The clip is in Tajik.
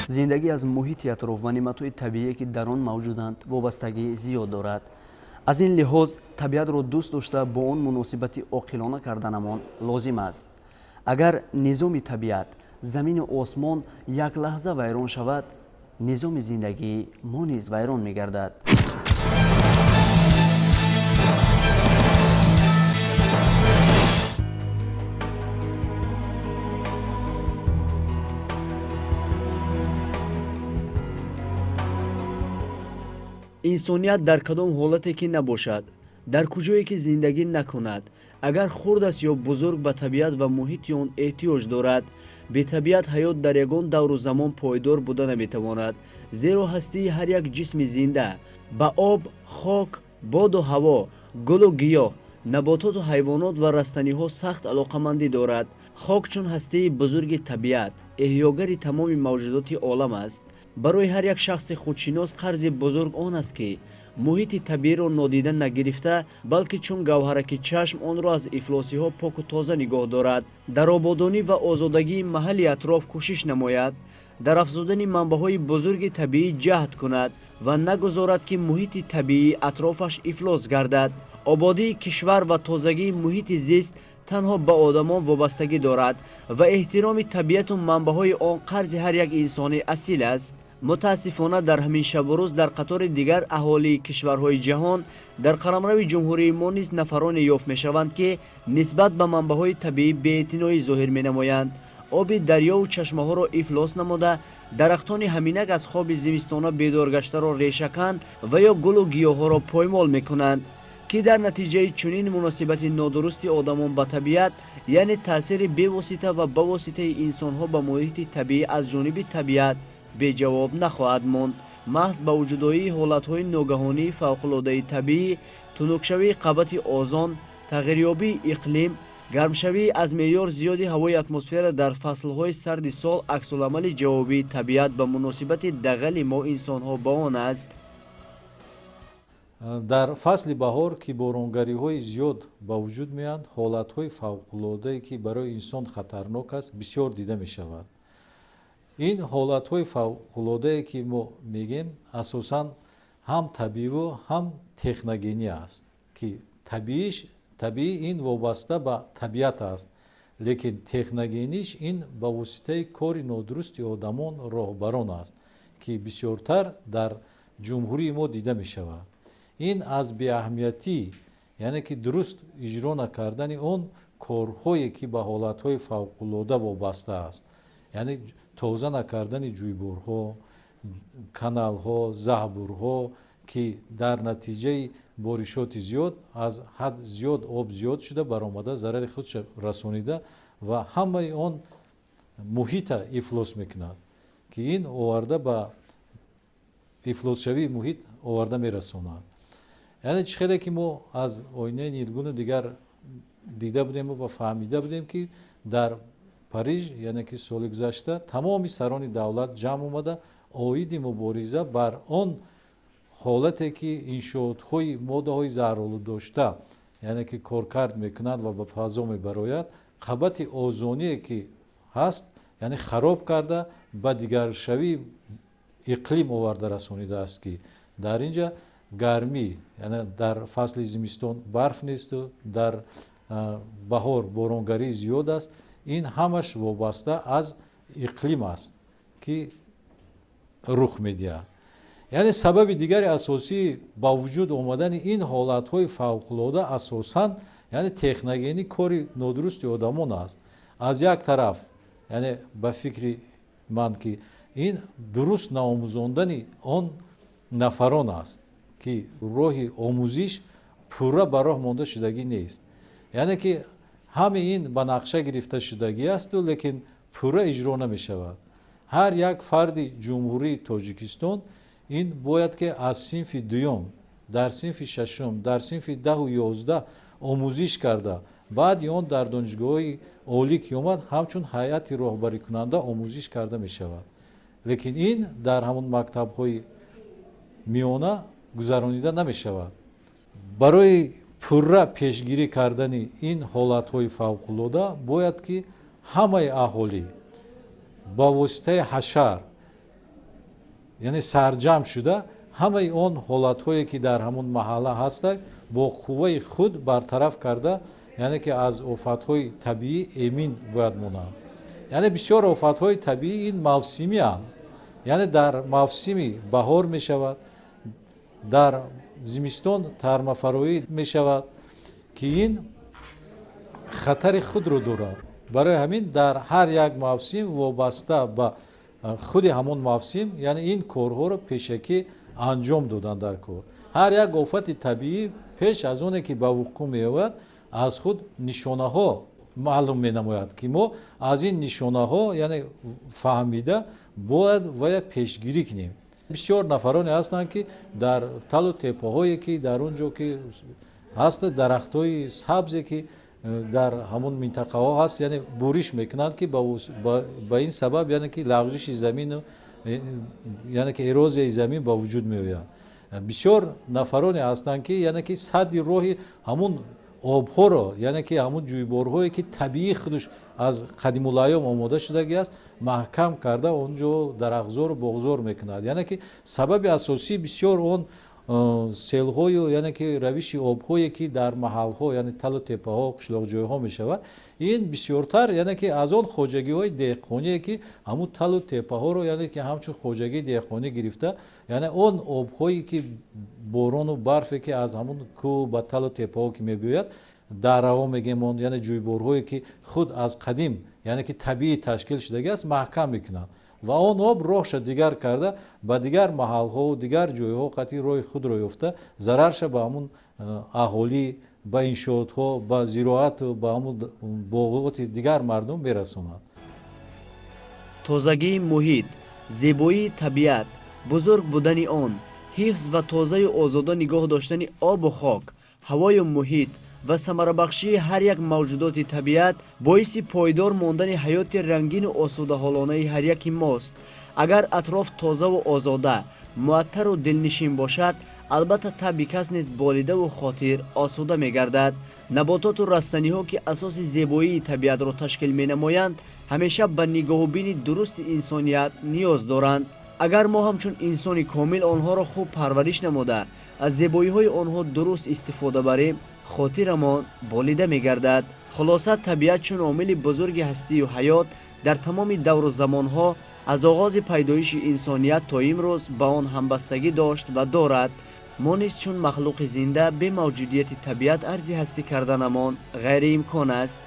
зиндагӣ аз муҳити атроф ва неъматҳои табиие ки дар он мавҷуданд вобастагӣ зиёд дорад. аз ин лиҳоз табиатро дӯст дошта бо он муносибати оқилона карданамон лозим аст. агар низоми табиат замину осмон як лаҳза вайрон шавад, низоми зиндагӣ мо низ вайрон мегардад. инсоният дар кадом ҳолате ки набошад, дар куҷое ки зиндагӣ накунад, агар хурд аст ё бузург ба табиат ва муҳити он эҳтиёҷ дорад. бетабиат ҳаёт дар ягон давру замон пойдор буда наметавонад, зеро ҳастии ҳар як ҷисми зинда ба об, хок, боду ҳаво, гулу гиёҳ, набототу ҳайвонот ва растаниҳо сахт алоқамандӣ дорад. хок чун ҳастии бузурги табиат, эҳёгари тамоми мавҷудоти олам аст. барои ҳар як шахси худшинос қарзи бузург он аст ки муҳити табииро нодида нагирифта, балки чун гавҳараки чашм онро аз ифлосиҳо поку тоза нигоҳ дорад, дар ободонӣ ва озодагии маҳалли атроф кӯшиш намояд, дар афзудани манбаъҳои бузурги табиӣ ҷаҳд кунад ва нагузорад ки муҳити табиӣ атрофаш ифлос гардад. ободии кишвар ва тозагии муҳити зист танҳо ба одамон вобастагӣ дорад ва эҳтироми табиату манбаъҳои он қарзи ҳар як инсони асил аст. мутаассифона дар ҳамин шабу рӯз дар қатори дигар аҳолии кишварҳои ҷаҳон дар қаламрави ҷумҳурии мо низ нафароне ёфт мешаванд ки нисбат ба манбаъҳои табиӣ беэътиноӣ зоҳир менамоянд. оби дарёву чашмаҳоро ифлос намуда, дарахтони ҳаминак аз хоби зимистона бедор гаштаро решакан ва ё гулу гиёҳҳоро поймол мекунанд, ки дар натиҷаи чунин муносибати нодурусти одамон ба табиат, яъне таъсири бевосита ва ба воситаи инсонҳо ба муҳити табиӣ аз ҷониби табиат беҷавоб нахоҳад монд. маҳз ба вуҷудоии ҳолатҳои ногаҳонии фавқулодаи табиӣ, тунукшавии қабати озон, тағйирёбии иқлим, гармшавии аз меъёр зиёди ҳавои атмосфера дар фаслҳои сарди сол аксуламали ҷавобии табиат ба муносибати дағали мо инсонҳо ба он аст. дар фасли баҳор ки боронгариҳои зиёд ба вуҷуд меянд, ҳолатҳои фавқулодае ки барои инсон хатарнок аст бисёр дида мешавад. ин ҳолатҳои фавқулодае ки мо мегем асосан ҳам табииву ҳам техногенӣ аст, ки табиӣ ин вобаста ба табиат аст, лекин техногениш ин ба воситаи кори нодурусти одамон роҳбарон аст, ки бисёртар дар ҷумҳурии мо дида мешавад. ин аз беаҳамиятӣ, яъне ки дуруст иҷро накардани он корҳое ки ба ҳолатҳои фавқулода вобаста аст, яъне тоза накардани ҷӯйборҳо, каналҳо, заҳбурҳо, ки дар натиҷаи боришоти зиёд аз ҳад зиёд об зиёд шуда баромада зарари худша расонида ва ҳамаи он муҳита ифлос мекунад, ки ин оварда ба ифлосшавии муҳит оварда мерасонад. яъне чӣ хеле ки мо аз оинаи нилгуну дигар дида будем ва фаҳмида будем ки дар париж, яъне ки соли гузашта тамоми сарони давлат ҷамъ омада оиди мубориза бар он ҳолате ки иншоотҳои моддаҳои заҳролуддошта, яъне ки коркард мекунанд ва ба фазо мебарояд, қабати озоние ки ҳаст, яъне хароб карда ба дигаршавии иқлим оварда расонидааст, ки дар инҷа гармӣ, яъне дар фасли зимистон барф несту, дар баҳор боронгарии зиёд аст. ин ҳамаш вобаста аз иқлим аст ки рух медиҳад. яъне сабаби дигари асосии ба вуҷуд омадани ин ҳолатҳои фавқулода асосан яъне техногенӣ кори нодурусти одамон аст. аз як тараф, яъне ба фикри ман ки ин дуруст наомӯзондани он нафарон аст, ки роҳи омӯзиш пурра ба роҳ монда шудагӣ нест. яъне ки ҳаме ин ба нақша гирифта шудагӣ асту, лекин пурра иҷро намешавад. ҳар як фарди ҷумҳурии Тоҷикистон ин бояд ки аз синфи дуюм, дар синфи шашум, дар синфи 10-11 омӯзиш карда, баъди он дар донишгоҳҳои олӣ ки омад ҳамчун ҳайати роҳбарикунанда омӯзиш карда мешавад. лекин ин дар ҳамон мактабҳои миёна гузаронида намешавад. барои пурра пешгирӣ кардани ин ҳолатҳои фавқулода бояд ки ҳамаи аҳолӣ ба воситаи ҳашар, یعنی سرجم شده همه اون حالت‌هایی که در همون محله هست با قوه خود برطرف کرده، یعنی که از آفت‌های طبیعی امین باید مونند. یعنی بسیار آفت‌های طبیعی این موسمی هستند، یعنی در موسمی بهار می شود، در زمستان ترمفروایی می شود که این خطر خود رو دارد. برای همین در هر یک موسم وابسته به خود همون موسم، یعنی این کارها رو پیشکی انجام دادن در کار. هر یک آفت طبیعی پیش از اونه که به وقوع می آید از خود نشانه ها معلوم می نماید که ما از این نشانه ها یعنی فهمیده باید پیشگیری کنیم. بسیار نفرانی هستند که در تل و تپه هایی که در اونجا که هست درخت های سبزی که در همون منطقه ها هست یعنی بوریش میکنند که با این سبب یعنی که لغزش زمین یعنی که اروزی زمین با وجود می آید. بسیار نفرانی هستند که یعنی که سد راه همون آبها رو یعنی که همون جویبارهایی که طبیعی خودش از قدیم الایام آماده شده است محکم کرده اونجا درختزار و بغزار میکند. یعنی که سبب اساسی بسیار اون سیل‌های یعنی که روش آب‌هایی که در محل‌ها یعنی تل و تپه‌ها قشلاق جای‌ها می‌شود این بسیارتر یعنی که از اون خوجگی‌های دهقانی که همون تل و تپه‌ها رو یعنی که همچون خوجگی دهقانی گرفته یعنی اون آب‌هایی که باران و برفی که از همون کوه و تل و تپه‌ها که می‌بیاید دره‌ها میگیم یعنی جویبارهایی که خود از قدیم یعنی که طبیعی تشکیل شده است محکم می‌کنند و آن آب راهش دیگر کرده به دیگر محل ها و دیگر جای ها قطعی روی خود رو یافته ضررش به همون اهالی به انشاءات ها به زراعت و به همون باغات دیگر مردم برساند. تازگی محیط، زیبایی طبیعت، بزرگ بودن آن، حفظ و تازه و آزاده نگاه داشتن آب و خاک، هوای محیط و ثمره بخشی هر یک موجودات طبیعت باعث پایدار ماندن حیات رنگین و آسوده حالانه هر یک ماست. اگر اطراف تازه و آزاده، معطر و دلنشین باشد، البته طبع کس نیز بالیده و خاطر آسوده می گردد. نباتات و رستنی ها که اساس زیبایی طبیعت را تشکیل می نمایند همیشه به نگاه و بین درست انسانیت نیاز دارند. اگر ما همچون انسان کامل آنها را خوب پرورش نموده از زیبایی های آنها درست استفاده بریم خاطرمان بالیده می گردد. خلاصه طبیعت چون عامل بزرگ هستی و حیات در تمام دور و زمان ها از آغاز پیدایش انسانیت تا امروز با آن همبستگی داشت و دارد. ما نیز چون مخلوق زنده به موجودیت طبیعت ارزی هستی کردنمان غیر امکان است.